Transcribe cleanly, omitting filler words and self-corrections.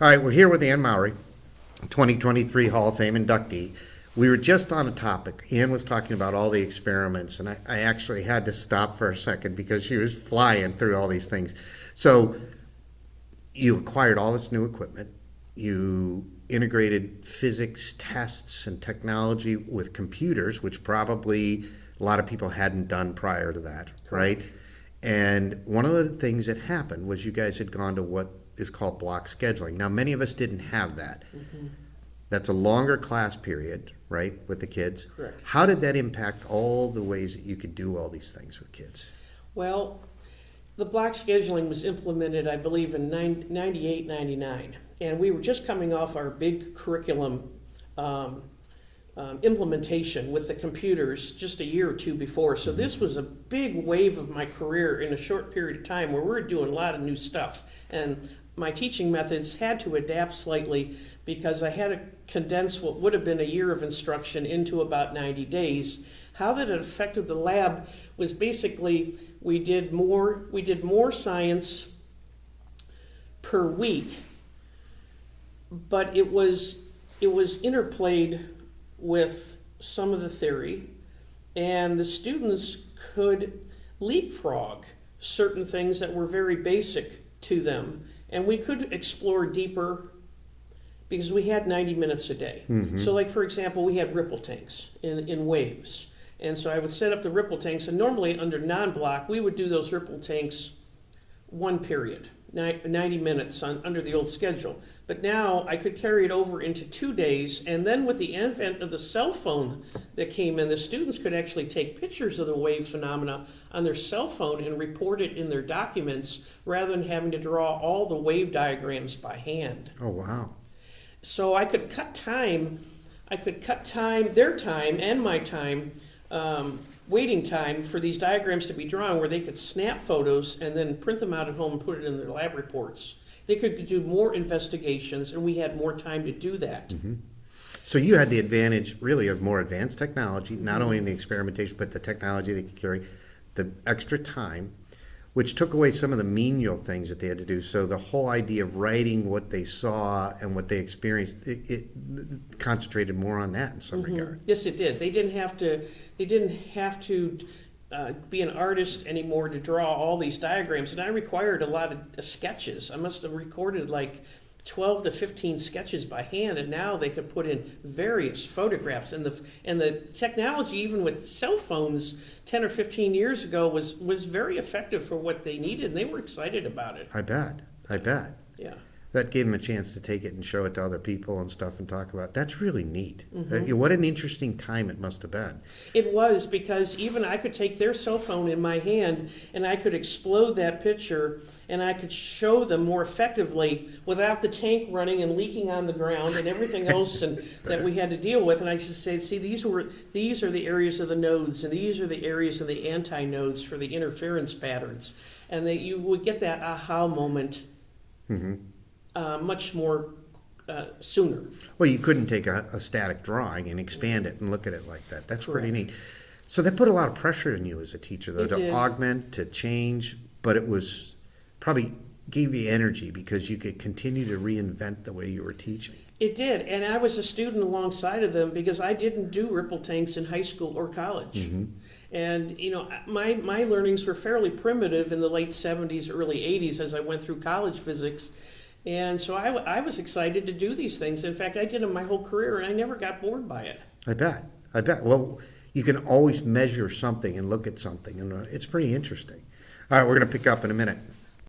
All right, we're here with Ann Mowery, 2023 Hall of Fame inductee. We were just on a topic. Ann was talking about all the experiments, and I actually had to stop for a second because she was flying through all these things. So you acquired all this new equipment. You integrated physics tests and technology with computers, which probably a lot of people hadn't done prior to that, right? And one of the things that happened was you guys had gone to what is called block scheduling. Now, many of us didn't have that. Mm-hmm. That's a longer class period, right, with the kids. Correct. How did that impact all the ways that you could do all these things with kids? Well, the block scheduling was implemented, I believe, in 98, 99. And we were just coming off our big curriculum implementation with the computers just a year or two before. So this was a big wave of my career in a short period of time where we were doing a lot of new stuff. And my teaching methods had to adapt slightly because I had to condense what would have been a year of instruction into about 90 days. How that it affected the lab was basically we did more science per week, but it was interplayed with some of the theory, and the students could leapfrog certain things that were very basic to them, and we could explore deeper because we had 90 minutes a day. Mm-hmm. So like, for example, we had ripple tanks in waves. And so I would set up the ripple tanks, and normally under non-block, we would do those ripple tanks one period, 90 minutes under the old schedule. But now I could carry it over into 2 days, and then with the advent of the cell phone that came in, the students could actually take pictures of the wave phenomena on their cell phone and report it in their documents rather than having to draw all the wave diagrams by hand. Oh, wow. So I could cut time, their time and my time, waiting time for these diagrams to be drawn where they could snap photos and then print them out at home and put it in their lab reports. They could do more investigations, and we had more time to do that. Mm-hmm. So you had the advantage, really, of more advanced technology, not only in the experimentation, but the technology they could carry, the extra time, which took away some of the menial things that they had to do. So the whole idea of writing what they saw and what they experienced, it concentrated more on that in some regard. Yes, it did. They didn't have to be an artist anymore to draw all these diagrams, and I required a lot of sketches. I must have recorded like 12 to 15 sketches by hand, and now they could put in various photographs. And the technology, even with cell phones 10 or 15 years ago, was very effective for what they needed, and they were excited about it. I bet. Yeah. That gave them a chance to take it and show it to other people and stuff and talk about it. That's really neat. Mm-hmm. What an interesting time it must have been. It was, because even I could take their cell phone in my hand and I could explode that picture and I could show them more effectively without the tank running and leaking on the ground and everything else and that we had to deal with. And I just say, see, these are the areas of the nodes, and these are the areas of the anti-nodes for the interference patterns. And that you would get that aha moment. Mm-hmm. Much more sooner. Well, you couldn't take a static drawing and expand it and look at it like that. That's Correct. Pretty neat. So that put a lot of pressure on you as a teacher, though, It to did. augment, to change, but it was probably gave you energy because you could continue to reinvent the way you were teaching. It did, and I was a student alongside of them because I didn't do ripple tanks in high school or college. Mm-hmm. And, my learnings were fairly primitive in the late 70s, early 80s as I went through college physics. And so I was excited to do these things. In fact, I did them my whole career, and I never got bored by it. I bet. Well, you can always measure something and look at something, and it's pretty interesting. All right, we're going to pick up in a minute.